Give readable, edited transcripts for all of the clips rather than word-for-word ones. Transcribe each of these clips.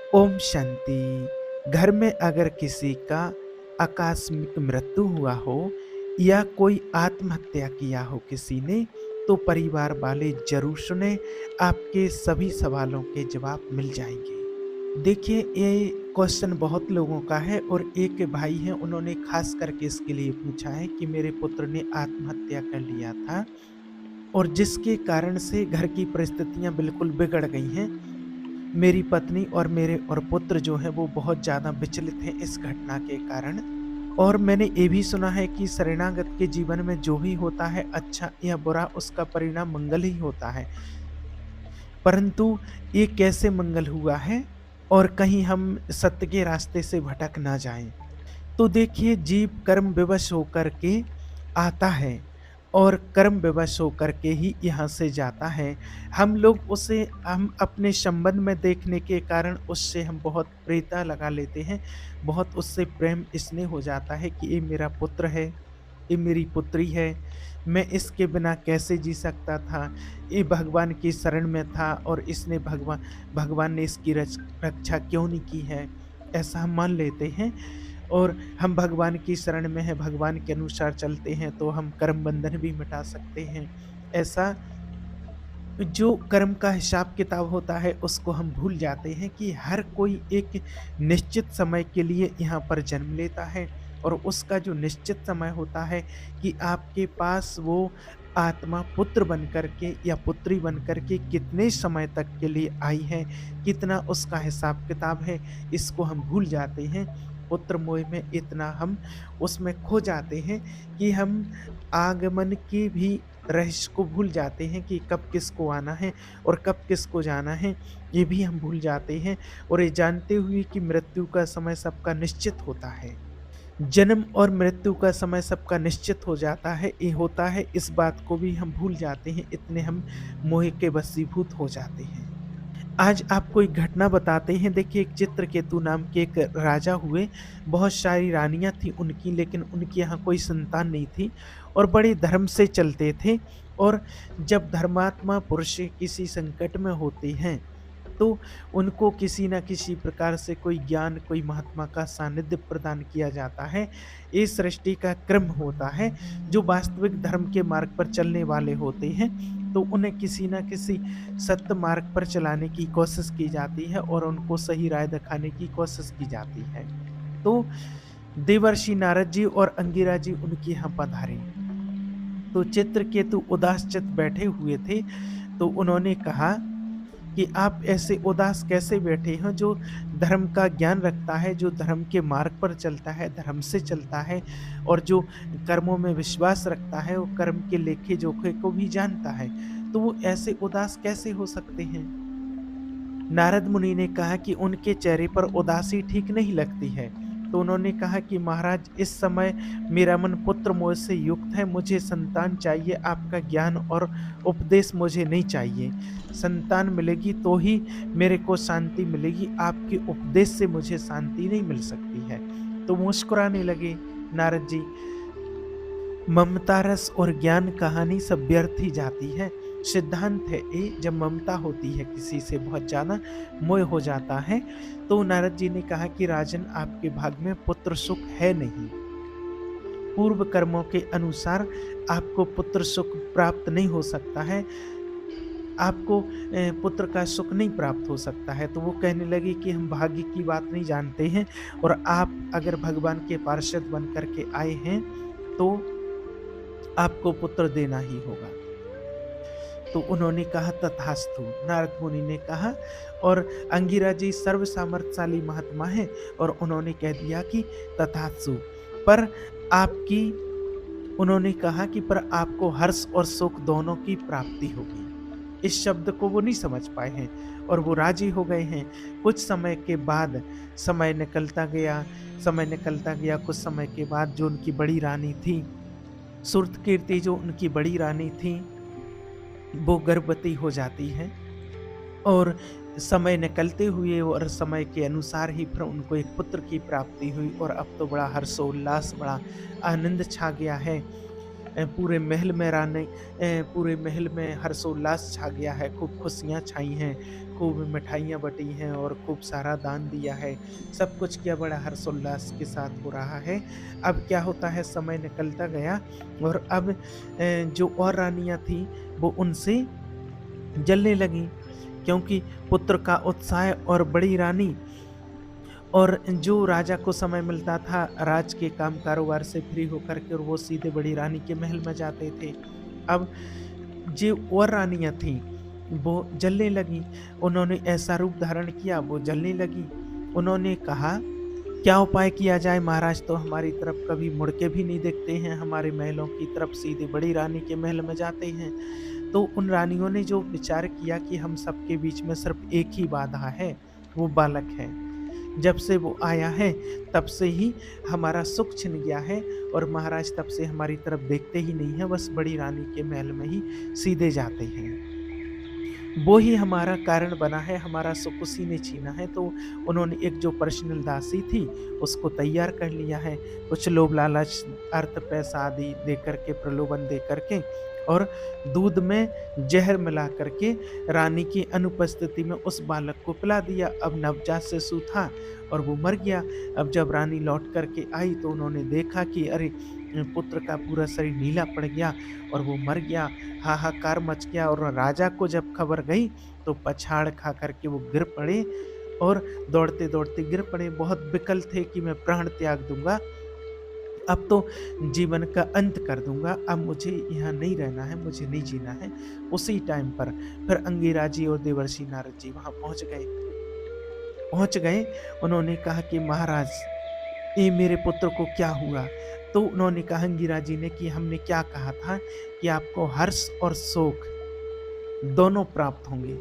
ओम शांति। घर में अगर किसी का आकस्मिक मृत्यु हुआ हो या कोई आत्महत्या किया हो किसी ने, तो परिवार वाले जरूर सुने, आपके सभी सवालों के जवाब मिल जाएंगे। देखिए, ये क्वेश्चन बहुत लोगों का है और एक भाई हैं, उन्होंने खास करके इसके लिए पूछा है कि मेरे पुत्र ने आत्महत्या कर लिया था और जिसके कारण से घर की परिस्थितियां बिल्कुल बिगड़ गई हैं। मेरी पत्नी और पुत्र जो हैं वो बहुत ज़्यादा विचलित हैं इस घटना के कारण। और मैंने ये भी सुना है कि शरणागत के जीवन में जो भी होता है अच्छा या बुरा, उसका परिणाम मंगल ही होता है। परंतु ये कैसे मंगल हुआ है और कहीं हम सत्य के रास्ते से भटक ना जाएं। तो देखिए, जीव कर्म विवश होकर के आता है और कर्म विवश होकर के ही यहाँ से जाता है। हम अपने संबंध में देखने के कारण उससे हम बहुत प्रीता लगा लेते हैं, बहुत उससे प्रेम स्नेह हो जाता है कि ये मेरा पुत्र है, ये मेरी पुत्री है, मैं इसके बिना कैसे जी सकता था, ये भगवान की शरण में था और इसने भगवान ने इसकी रक्षा क्यों नहीं की है, ऐसा हम मान लेते हैं। और हम भगवान की शरण में हैं, भगवान के अनुसार चलते हैं तो हम कर्म बंधन भी मिटा सकते हैं। ऐसा जो कर्म का हिसाब किताब होता है उसको हम भूल जाते हैं कि हर कोई एक निश्चित समय के लिए यहाँ पर जन्म लेता है और उसका जो निश्चित समय होता है कि आपके पास वो आत्मा पुत्र बन करके या पुत्री बन करके कितने समय तक के लिए आई है, कितना उसका हिसाब किताब है, इसको हम भूल जाते हैं। पुत्र मोह में इतना हम उसमें खो जाते हैं कि हम आगमन की भी रहस्य को भूल जाते हैं कि कब किसको आना है और कब किसको जाना है, ये भी हम भूल जाते हैं। और ये जानते हुए कि मृत्यु का समय सबका निश्चित होता है, जन्म और मृत्यु का समय सबका निश्चित हो जाता है, ये होता है, इस बात को भी हम भूल जाते हैं, इतने हम मोह के वशीभूत हो जाते हैं। आज आपको एक घटना बताते हैं। देखिए, एक चित्रकेतु नाम के एक राजा हुए, बहुत सारी रानियां थी उनकी, लेकिन उनके यहाँ कोई संतान नहीं थी और बड़े धर्म से चलते थे। और जब धर्मात्मा पुरुष किसी संकट में होते हैं तो उनको किसी न किसी प्रकार से कोई ज्ञान, कोई महात्मा का सानिध्य प्रदान किया जाता है। ये सृष्टि का क्रम होता है। जो वास्तविक धर्म के मार्ग पर चलने वाले होते हैं तो उन्हें किसी न किसी सत्य मार्ग पर चलाने की कोशिश की जाती है और उनको सही राह दिखाने की कोशिश की जाती है। तो देवर्षि नारद जी और अंगिरा जी उनके यहाँ पधारे। तो चित्रकेतु उदास चित बैठे हुए थे। तो उन्होंने कहा कि आप ऐसे उदास कैसे बैठे हैं, जो धर्म का ज्ञान रखता है, जो धर्म के मार्ग पर चलता है, धर्म से चलता है और जो कर्मों में विश्वास रखता है, वो कर्म के लेखे जोखे को भी जानता है, तो वो ऐसे उदास कैसे हो सकते हैं। नारद मुनि ने कहा कि उनके चेहरे पर उदासी ठीक नहीं लगती है। तो उन्होंने कहा कि महाराज, इस समय मेरा मन पुत्र मोह से युक्त है, मुझे संतान चाहिए, आपका ज्ञान और उपदेश मुझे नहीं चाहिए। संतान मिलेगी तो ही मेरे को शांति मिलेगी, आपके उपदेश से मुझे शांति नहीं मिल सकती है। तो मुस्कुराने लगे नारद जी। ममता रस और ज्ञान कहानी सब व्यर्थ ही जाती है। सिद्धांत है ये, जब ममता होती है किसी से, बहुत ज्यादा मोह हो जाता है। तो नारद जी ने कहा कि राजन, आपके भाग में पुत्र सुख है नहीं, पूर्व कर्मों के अनुसार आपको पुत्र सुख प्राप्त नहीं हो सकता है, आपको पुत्र का सुख नहीं प्राप्त हो सकता है। तो वो कहने लगे कि हम भाग्य की बात नहीं जानते हैं और आप अगर भगवान के पार्षद बन करके आए हैं तो आपको पुत्र देना ही होगा। तो उन्होंने कहा तथास्तु। नारद मुनि ने कहा, और अंगिरा जी सर्व सामर्थ्यशाली महात्मा हैं और उन्होंने कह दिया कि तथास्तु। पर आपकी उन्होंने कहा कि पर आपको हर्ष और सुख दोनों की प्राप्ति होगी। इस शब्द को वो नहीं समझ पाए हैं और वो राजी हो गए हैं। कुछ समय के बाद समय निकलता गया, समय निकलता गया। कुछ समय के बाद जो उनकी बड़ी रानी थी, सुरतकीर्ति, जो उनकी बड़ी रानी थी, वो गर्भवती हो जाती है और समय निकलते हुए और समय के अनुसार ही फिर उनको एक पुत्र की प्राप्ति हुई और अब तो बड़ा हर्षोल्लास, बड़ा आनंद छा गया है। पूरे महल में हर्षोल्लास छा गया है, खूब खुशियाँ छाई हैं, खूब मिठाइयाँ बटी हैं और खूब सारा दान दिया है। सब कुछ क्या बड़ा हर्षोल्लास के साथ हो रहा है। अब क्या होता है, समय निकलता गया और अब जो और रानियाँ थीं वो उनसे जलने लगीं, क्योंकि पुत्र का उत्साह और बड़ी रानी और जो राजा को समय मिलता था राज के काम कारोबार से फ्री होकर के, और वो सीधे बड़ी रानी के महल में जाते थे। अब जो और रानियाँ थीं, वो जलने लगीं। उन्होंने ऐसा रूप धारण किया, वो जलने लगीं। उन्होंने कहा, क्या उपाय किया जाए? महाराज तो हमारी तरफ कभी मुड़ के भी नहीं देखते हैं, हमारे महलों की तरफ सीधे बड़ी रानी के महल में जाते हैं। तो उन रानियों ने जो विचार किया कि हम सबके बीच में सिर्फ एक ही बाधा है, वो बालक है। जब से वो आया है तब से ही हमारा सुख छिन गया है और महाराज तब से हमारी तरफ देखते ही नहीं है, बस बड़ी रानी के महल में ही सीधे जाते हैं। वो ही हमारा कारण बना है, हमारा सुख उसी ने छीना है। तो उन्होंने एक जो पर्सनल दासी थी उसको तैयार कर लिया है, कुछ लोभ लालच, अर्थ, पैसा आदि दे करके, प्रलोभन दे करके और दूध में जहर मिला करके रानी की अनुपस्थिति में उस बालक को पिला दिया। अब नवजात शिशु था और वो मर गया। अब जब रानी लौट करके आई तो उन्होंने देखा कि अरे, पुत्र का पूरा शरीर नीला पड़ गया और वो मर गया। हाहाकार मच गया और राजा को जब खबर गई तो पछाड़ खा करके वो गिर पड़े और दौड़ते-दौड़ते गिर पड़े। बहुत विकल थे कि मैं प्राण त्याग दूँगा, अब तो जीवन का अंत कर दूँगा, अब मुझे यहाँ नहीं रहना है, मुझे नहीं जीना है। उसी टाइम पर फिर अंगिरा जी और देवर्षि नारद जी वहाँ पहुँच गए। उन्होंने कहा कि महाराज, ये मेरे पुत्र को क्या हुआ? तो उन्होंने कहा अंगिरा जी ने कि हमने क्या कहा था कि आपको हर्ष और शोक दोनों प्राप्त होंगे।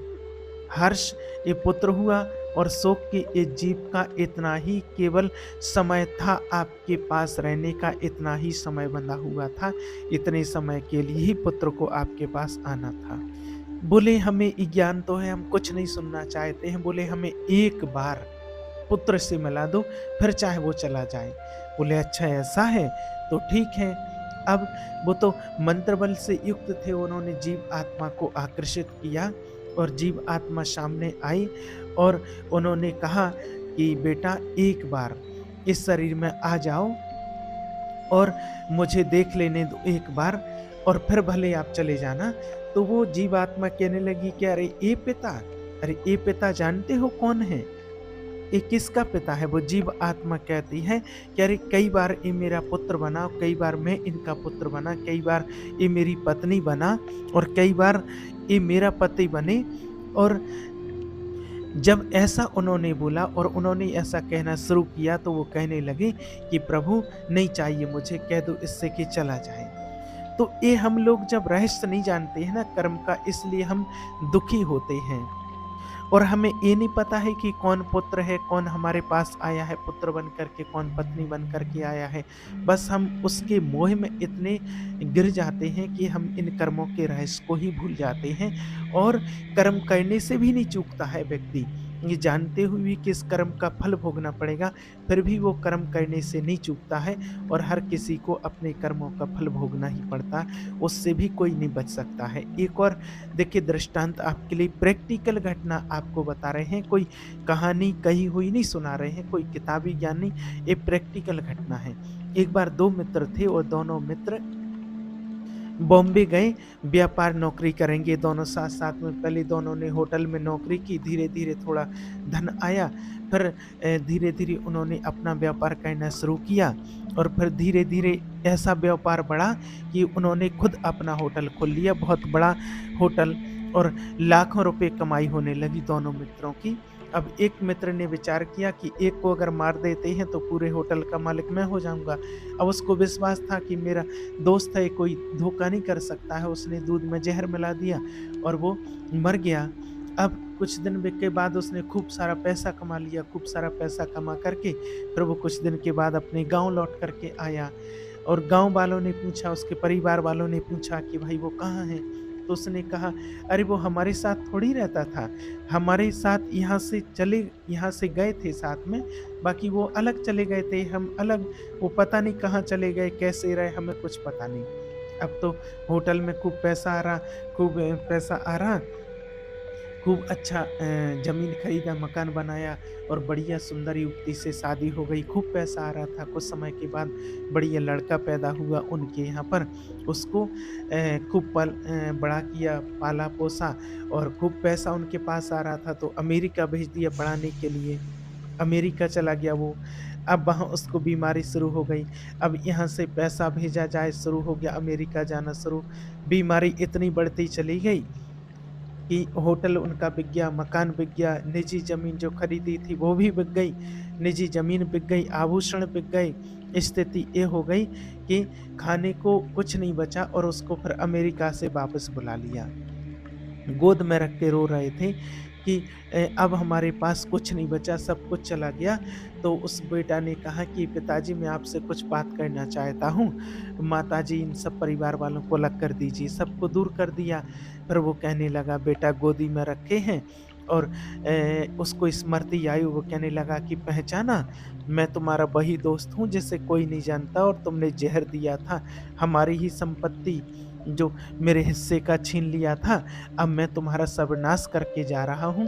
हर्ष ये पुत्र हुआ और शोक के ये जीव का इतना ही केवल समय था, आपके पास रहने का इतना ही समय बंधा हुआ था, इतने समय के लिए ही पुत्र को आपके पास आना था। बोले हमें ज्ञान तो है, हम कुछ नहीं सुनना चाहते हैं। बोले हमें एक बार पुत्र से मिला दो, फिर चाहे वो चला जाए। बोले अच्छा ऐसा है तो ठीक है। अब वो तो मंत्र बल से युक्त थे, उन्होंने जीव आत्मा को आकर्षित किया और जीव आत्मा सामने आई और उन्होंने कहा कि बेटा एक बार इस शरीर में आ जाओ और मुझे देख लेने दो एक बार और फिर भले आप चले जाना। तो वो जीवात्मा कहने लगी कि अरे ए पिता, अरे ए पिता जानते हो कौन है? ये किसका पिता है? वो जीव आत्मा कहती है कि अरे कई बार ये मेरा पुत्र बना, कई बार मैं इनका पुत्र बना, कई बार ये मेरी पत्नी बना और कई बार ये मेरा पति बने। और जब ऐसा उन्होंने बोला और उन्होंने ऐसा कहना शुरू किया तो वो कहने लगे कि प्रभु नहीं चाहिए मुझे, कह दो इससे कि चला जाए। तो ये हम लोग जब रहस्य नहीं जानते हैं ना कर्म का, इसलिए हम दुखी होते हैं और हमें ये नहीं पता है कि कौन पुत्र है, कौन हमारे पास आया है पुत्र बन करके, कौन पत्नी बन करके आया है। बस हम उसके मोह में इतने गिर जाते हैं कि हम इन कर्मों के रहस्य को ही भूल जाते हैं। और कर्म करने से भी नहीं चूकता है व्यक्ति, ये जानते हुए भी कि इस कर्म का फल भोगना पड़ेगा, फिर भी वो कर्म करने से नहीं चूकता है और हर किसी को अपने कर्मों का फल भोगना ही पड़ता है, उससे भी कोई नहीं बच सकता है। एक और देखिए दृष्टांत आपके लिए, प्रैक्टिकल घटना आपको बता रहे हैं, कोई कहानी कही हुई नहीं सुना रहे हैं, कोई किताबी ज्ञान नहीं, ये प्रैक्टिकल घटना है। एक बार दो मित्र थे और दोनों मित्र बॉम्बे गए व्यापार नौकरी करेंगे दोनों साथ साथ में। पहले दोनों ने होटल में नौकरी की, धीरे धीरे थोड़ा धन आया, फिर धीरे धीरे उन्होंने अपना व्यापार करना शुरू किया और फिर धीरे धीरे ऐसा व्यापार बढ़ा कि उन्होंने खुद अपना होटल खोल लिया, बहुत बड़ा होटल, और लाखों रुपए कमाई होने लगी दोनों मित्रों की। अब एक मित्र ने विचार किया कि एक को अगर मार देते हैं तो पूरे होटल का मालिक मैं हो जाऊंगा। अब उसको विश्वास था कि मेरा दोस्त है, कोई धोखा नहीं कर सकता है। उसने दूध में जहर मिला दिया और वो मर गया। अब कुछ दिन के बाद उसने खूब सारा पैसा कमा लिया, खूब सारा पैसा कमा करके फिर वो कुछ दिन के बाद अपने गांव लौट करके आया और गांव वालों ने पूछा, उसके परिवार वालों ने पूछा कि भाई वो कहाँ है? तो उसने कहा अरे वो हमारे साथ थोड़ी रहता था, हमारे साथ यहाँ से गए थे साथ में, बाकी वो अलग चले गए थे, हम अलग, वो पता नहीं कहाँ चले गए, कैसे रहे, हमें कुछ पता नहीं। अब तो होटल में खूब पैसा आ रहा, खूब पैसा आ रहा, खूब अच्छा ज़मीन खरीदा, मकान बनाया और बढ़िया सुंदर युवती से शादी हो गई, खूब पैसा आ रहा था। कुछ समय के बाद बढ़िया लड़का पैदा हुआ उनके यहाँ पर, उसको खूब बड़ा किया, पाला-पोसा और खूब पैसा उनके पास आ रहा था, तो अमेरिका भेज दिया पढ़ाने के लिए। अमेरिका चला गया वो, अब वहाँ उसको बीमारी शुरू हो गई। अब यहाँ से पैसा भेजा जाए शुरू हो गया, अमेरिका जाना शुरू, बीमारी इतनी बढ़ती चली गई कि होटल उनका बिक गया, मकान बिक गया, निजी ज़मीन जो खरीदी थी वो भी बिक गई, निजी ज़मीन बिक गई, आभूषण बिक गए। स्थिति ये हो गई कि खाने को कुछ नहीं बचा और उसको फिर अमेरिका से वापस बुला लिया। गोद में रख के रो रहे थे कि अब हमारे पास कुछ नहीं बचा, सब कुछ चला गया। तो उस बेटा ने कहा कि पिताजी मैं आपसे कुछ बात करना चाहता हूँ। माताजी इन सब परिवार वालों को अलग कर दीजिए, सबको दूर कर दिया। फिर वो कहने लगा बेटा गोदी में रखे हैं और उसको स्मृति आई, वो कहने लगा कि पहचाना, मैं तुम्हारा वही दोस्त हूँ जिसे कोई नहीं जानता और तुमने ज़हर दिया था, हमारी ही संपत्ति जो मेरे हिस्से का छीन लिया था, अब मैं तुम्हारा सर्वनाश करके जा रहा हूँ।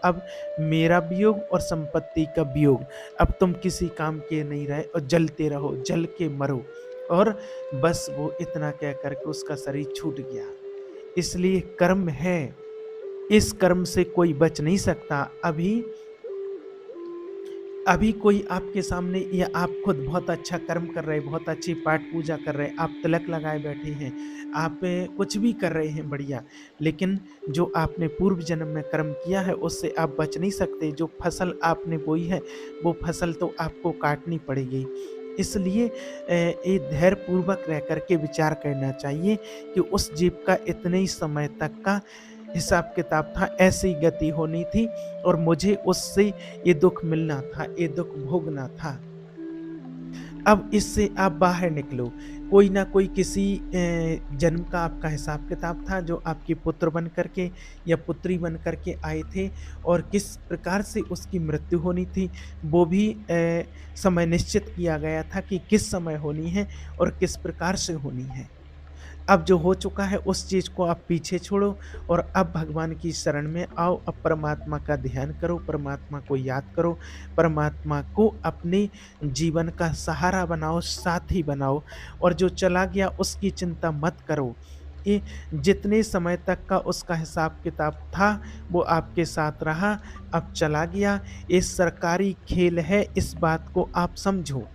अब मेरा वियोग और संपत्ति का वियोग, अब तुम किसी काम के नहीं रहे और जलते रहो, जल के मरो। और बस वो इतना कह कर के उसका शरीर छूट गया। इसलिए कर्म है, इस कर्म से कोई बच नहीं सकता। अभी अभी कोई आपके सामने या आप खुद बहुत अच्छा कर्म कर रहे हैं, बहुत अच्छी पाठ पूजा कर रहे हैं, आप तिलक लगाए बैठे हैं, आप कुछ भी कर रहे हैं बढ़िया, लेकिन जो आपने पूर्व जन्म में कर्म किया है उससे आप बच नहीं सकते। जो फसल आपने बोई है वो फसल तो आपको काटनी पड़ेगी। इसलिए ये धैर्यपूर्वक रह कर के विचार करना चाहिए कि उस जीव का इतने ही समय तक का हिसाब किताब था, ऐसी गति होनी थी और मुझे उससे ये दुःख मिलना था, ये दुःख भोगना था। अब इससे आप बाहर निकलो। कोई ना कोई किसी जन्म का आपका हिसाब किताब था जो आपके पुत्र बन कर के या पुत्री बन कर के आए थे और किस प्रकार से उसकी मृत्यु होनी थी, वो भी समय निश्चित किया गया था कि किस समय होनी है और किस प्रकार से होनी है। अब जो हो चुका है उस चीज़ को आप पीछे छोड़ो और अब भगवान की शरण में आओ। अब परमात्मा का ध्यान करो, परमात्मा को याद करो, परमात्मा को अपने जीवन का सहारा बनाओ, साथी बनाओ और जो चला गया उसकी चिंता मत करो। ये जितने समय तक का उसका हिसाब किताब था वो आपके साथ रहा, अब चला गया। ये सरकारी खेल है, इस बात को आप समझो।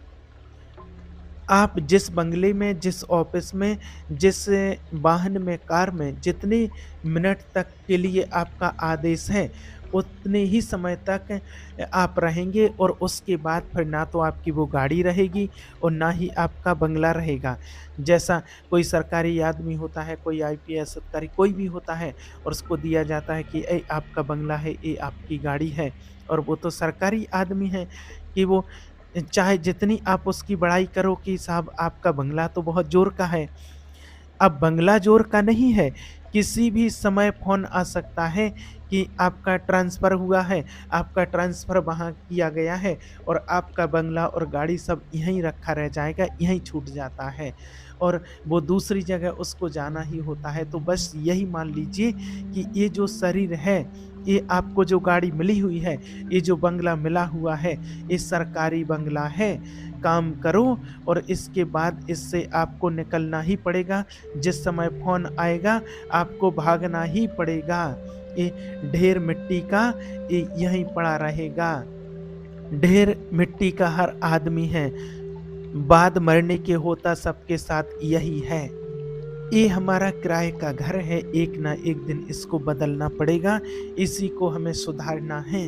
आप जिस बंगले में, जिस ऑफ़िस में, जिस वाहन में, कार में जितने मिनट तक के लिए आपका आदेश है, उतने ही समय तक आप रहेंगे और उसके बाद फिर ना तो आपकी वो गाड़ी रहेगी और ना ही आपका बंगला रहेगा। जैसा कोई सरकारी आदमी होता है, कोई आईपीएस अधिकारी, कोई भी होता है और उसको दिया जाता है कि ये आपका बंगला है, ये आपकी गाड़ी है और वो तो सरकारी आदमी है कि वो चाहे जितनी आप उसकी बड़ाई करो कि साहब आपका बंगला तो बहुत ज़ोर का है। अब बंगला ज़ोर का नहीं है, किसी भी समय फ़ोन आ सकता है कि आपका ट्रांसफ़र हुआ है, आपका ट्रांसफ़र वहाँ किया गया है और आपका बंगला और गाड़ी सब यहीं रखा रह जाएगा, यहीं छूट जाता है और वो दूसरी जगह उसको जाना ही होता है। तो बस यही मान लीजिए कि ये जो शरीर है, ये आपको जो गाड़ी मिली हुई है, ये जो बंगला मिला हुआ है, ये सरकारी बंगला है। काम करो और इसके बाद इससे आपको निकलना ही पड़ेगा। जिस समय फ़ोन आएगा आपको भागना ही पड़ेगा। ये ढेर मिट्टी का ये यहीं पड़ा रहेगा। ढेर मिट्टी का हर आदमी है, बाद मरने के होता सबके साथ यही है। ये हमारा किराए का घर है, एक ना एक दिन इसको बदलना पड़ेगा, इसी को हमें सुधारना है।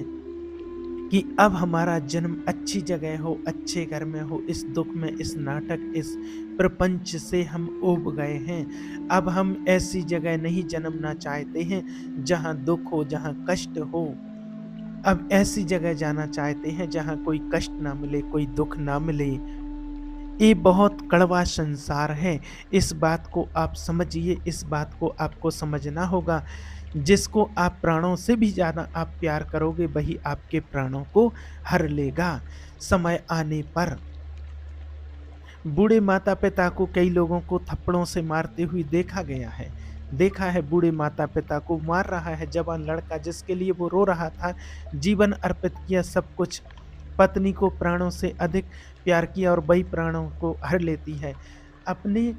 कि अब हमारा जन्म अच्छी जगह हो, अच्छे घर में हो, इस दुःख में, इस नाटक, इस प्रपंच से हम ऊब गए हैं। अब हम ऐसी जगह नहीं जन्मना चाहते हैं, जहाँ दुःख हो, जहाँ कष्ट हो। अब ऐसी जगह जाना चाहते हैं, जहाँ कोई कष्ट ना मिले, कोई दुःख ना मिले। ये बहुत कड़वा संसार है, इस बात को आप समझिए, इस बात को आपको समझना होगा। जिसको आप प्राणों से भी ज़्यादा आप प्यार करोगे, वही आपके प्राणों को हर लेगा समय आने पर। बूढ़े माता-पिता को कई लोगों को थप्पड़ों से मारते हुए देखा गया है। देखा है बूढ़े माता-पिता को मार रहा है जवान लड़का जिसके लिए वो रो रहा था, जीवन अर्पित किया सब कुछ, पत्नी को प्राणों से अधिक प्यार किया और वही प्राणों को हर लेती है। अपने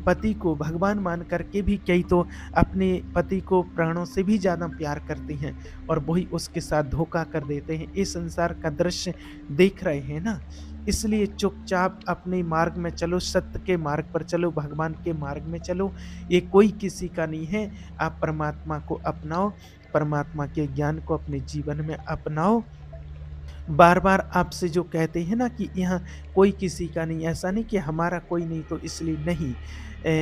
पति को भगवान मान करके भी कई तो अपने पति को प्राणों से भी ज़्यादा प्यार करती हैं और वही उसके साथ धोखा कर देते हैं। इस संसार का दृश्य देख रहे हैं ना, इसलिए चुपचाप अपने मार्ग में चलो, सत्य के मार्ग पर चलो, भगवान के मार्ग में चलो। ये कोई किसी का नहीं है। आप परमात्मा को अपनाओ, परमात्मा के ज्ञान को अपने जीवन में अपनाओ। बार-बार आपसे जो कहते हैं ना कि यहाँ कोई किसी का नहीं, ऐसा नहीं कि हमारा कोई नहीं तो इसलिए नहीं,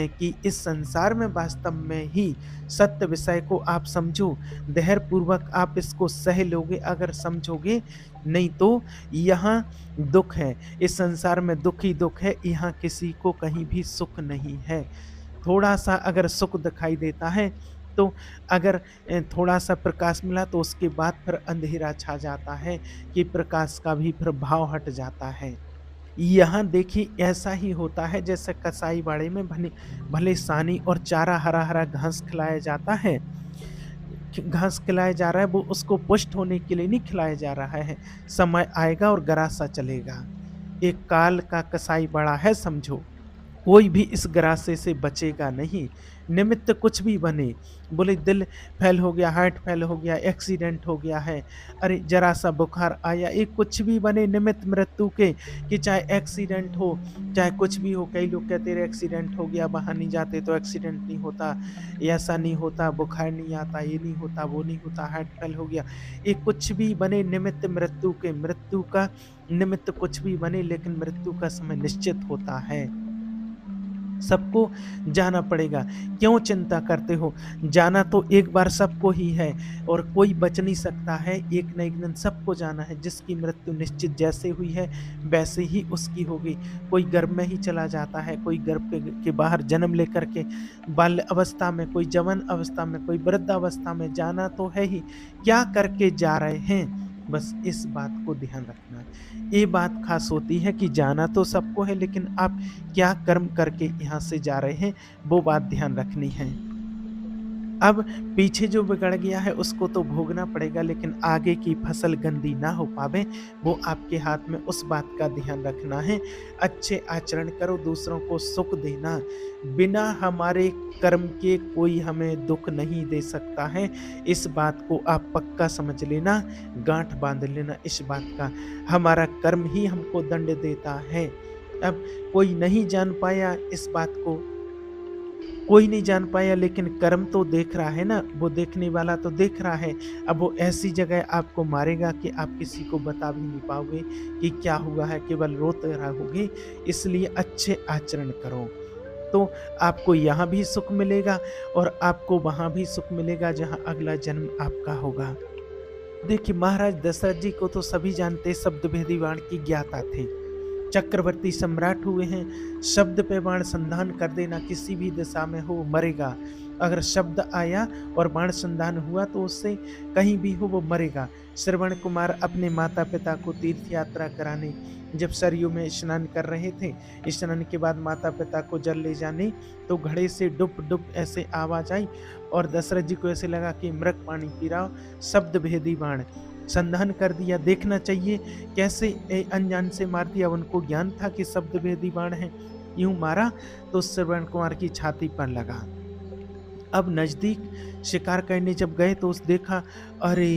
कि इस संसार में वास्तव में ही सत्य विषय को आप समझो, धैर्यपूर्वक आप इसको सह लोगे अगर समझोगे, नहीं तो यहाँ दुःख है। इस संसार में दुःख ही दुःख है, यहाँ किसी को कहीं भी सुख नहीं है। थोड़ा-सा अगर सुख दिखाई देता है, तो अगर थोड़ा-सा प्रकाश मिला तो उसके बाद फिर अंधेरा छा जाता है कि प्रकाश का भी प्रभाव हट जाता है। यहाँ देखिए ऐसा ही होता है जैसे कसाई बाड़े में भले भले सानी और चारा हरा-हरा घास खिलाया जाता है, घास खिलाया जा रहा है, वो उसको पुष्ट होने के लिए नहीं खिलाया जा रहा है। समय आएगा और गरासा चलेगा। एक काल का कसाई बाड़ा है समझो। कोई भी इस ग्रासे से बचेगा नहीं। निमित्त कुछ भी बने, बोले दिल फेल हो गया, हार्ट फेल हो गया, एक्सीडेंट हो गया है, अरे ज़रा-सा बुखार आया, ये कुछ भी बने निमित्त मृत्यु के, कि चाहे एक्सीडेंट हो, चाहे कुछ भी हो। कई लोग कहते हैं एक्सीडेंट हो गया, वहाँ नहीं जाते तो एक्सीडेंट नहीं होता, ऐसा नहीं होता, बुखार नहीं आता, ये नहीं होता, वो नहीं होता, हार्ट फेल हो गया। ये कुछ भी बने निमित्त मृत्यु के, मृत्यु का निमित्त कुछ भी बने लेकिन मृत्यु का समय निश्चित होता है। सबको जाना पड़ेगा। क्यों चिंता करते हो? जाना तो एक बार सबको ही है और कोई बच नहीं सकता है। एक न एक दिन सबको जाना है। जिसकी मृत्यु निश्चित जैसे हुई है वैसे ही उसकी होगी। कोई गर्भ में ही चला जाता है, कोई गर्भ के बाहर जन्म लेकर के बाल्य अवस्था में, कोई जवान अवस्था में, कोई वृद्धावस्था में, जाना तो है ही। क्या करके जा रहे हैं? बस इस बात को ध्यान रखना है। ये बात खास होती है कि जाना तो सबको है लेकिन आप क्या कर्म करके यहाँ से जा रहे हैं, वो बात ध्यान रखनी है। अब पीछे जो बिगड़ गया है उसको तो भोगना पड़ेगा लेकिन आगे की फसल गंदी ना हो पावे, वो आपके हाथ में, उस बात का ध्यान रखना है। अच्छे आचरण करो, दूसरों को सुख देना। बिना हमारे कर्म के कोई हमें दुख नहीं दे सकता है। इस बात को आप पक्का समझ लेना, गांठ बांध लेना इस बात का। हमारा कर्म ही हमको दंड देता है। अब कोई नहीं जान पाया इस बात को, कोई नहीं जान पाया लेकिन कर्म तो देख रहा है ना, वो देखने वाला तो देख रहा है। अब वो ऐसी जगह आपको मारेगा कि आप किसी को बता भी नहीं पाओगे कि क्या हुआ है, केवल रोते रहोगे। इसलिए अच्छे आचरण करो तो आपको यहाँ भी सुख मिलेगा और आपको वहाँ भी सुख मिलेगा जहाँ अगला जन्म आपका होगा। देखिए महाराज दशरथ जी को तो सभी जानते, शब्द भेदी वाण की ज्ञाता थे, चक्रवर्ती सम्राट हुए हैं। शब्द पे बाण संधान कर देना, किसी भी दिशा में हो मरेगा। अगर शब्द आया और बाण संधान हुआ तो उससे कहीं भी हो वो मरेगा। श्रवण कुमार अपने माता पिता को तीर्थ यात्रा कराने जब सरयू में स्नान कर रहे थे, स्नान के बाद माता पिता को जल ले जाने तो घड़े से डुप डुप ऐसे आवाज आई और दशरथ जी को ऐसे लगा कि मृग पानी पी रहा हो। शब्द भेदी बाण संधान कर दिया। देखना चाहिए कैसे अनजान से मार दिया, उनको ज्ञान था कि शब्द भेदी बाण है, यूं मारा तो श्रवण कुमार की छाती पर लगा। अब नजदीक शिकार करने जब गए तो उस देखा, अरे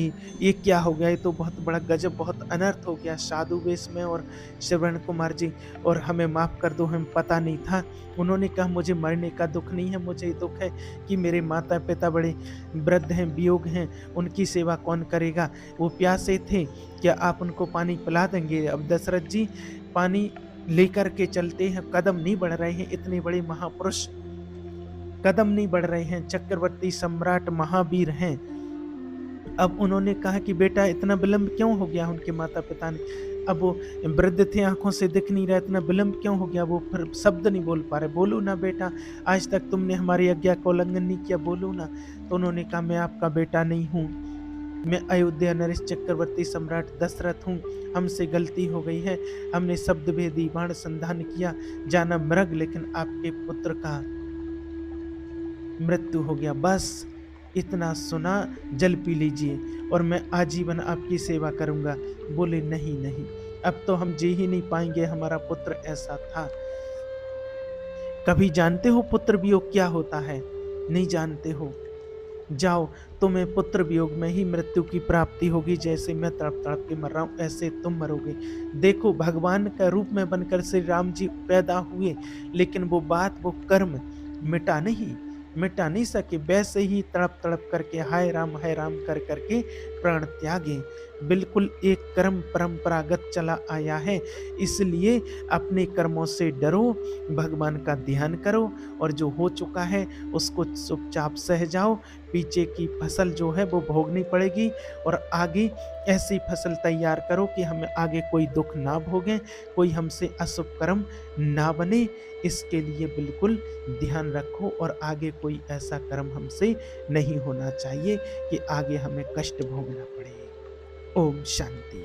ये क्या हो गया, ये तो बहुत बड़ा गजब, बहुत अनर्थ हो गया। साधु वेश में और श्रवण कुमार जी, और हमें माफ़ कर दो, हमें पता नहीं था। उन्होंने कहा मुझे मरने का दुख नहीं है, मुझे दुख है कि मेरे माता पिता बड़े वृद्ध हैं, वियोग हैं, उनकी सेवा कौन करेगा। वो प्यासे थे, क्या आप उनको पानी पिला देंगे? अब दशरथ जी पानी लेकर के चलते हैं, कदम नहीं बढ़ रहे हैं, इतने बड़े महापुरुष कदम नहीं बढ़ रहे हैं, चक्रवर्ती सम्राट महावीर हैं। अब उन्होंने कहा कि बेटा इतना विलंब क्यों हो गया, उनके माता पिता ने। अब वो वृद्ध थे, आंखों से दिख नहीं रहा, इतना विलंब क्यों हो गया, वो फिर शब्द नहीं बोल पा रहे। बोलो ना बेटा, आज तक तुमने हमारी आज्ञा का उल्लंघन नहीं किया, बोलो ना। तो उन्होंने कहा मैं आपका बेटा नहीं हूँ, मैं अयोध्या नरेश चक्रवर्ती सम्राट दशरथ हूँ। हमसे गलती हो गई है। हमने शब्द भेदी बाण संधान किया, जाना मृग, लेकिन आपके पुत्र का मृत्यु हो गया। बस इतना सुना, जल पी लीजिए और मैं आजीवन आपकी सेवा करूंगा। बोले नहीं नहीं, अब तो हम जी ही नहीं पाएंगे, हमारा पुत्र ऐसा था। कभी जानते हो पुत्र वियोग क्या होता है? नहीं जानते हो? जाओ, तुम्हें पुत्र वियोग में ही मृत्यु की प्राप्ति होगी। जैसे मैं तड़प तड़प के मर रहा हूं, ऐसे तुम मरोगे। देखो, भगवान का रूप में बनकर श्री राम जी पैदा हुए, लेकिन वो बात, वो कर्म मिटा नहीं सके। वैसे ही तड़प तड़प करके हाय राम कर करके प्राण त्यागे। बिल्कुल एक कर्म परंपरागत चला आया है। इसलिए अपने कर्मों से डरो, भगवान का ध्यान करो, और जो हो चुका है उसको चुपचाप सह जाओ। पीछे की फसल जो है वो भोगनी पड़ेगी, और आगे ऐसी फसल तैयार करो कि हमें आगे कोई दुख ना भोगें, कोई हमसे अशुभ कर्म ना बने। इसके लिए बिल्कुल ध्यान रखो, और आगे कोई ऐसा कर्म हमसे नहीं होना चाहिए कि आगे हमें कष्ट भोगना पड़े। ओम शांति।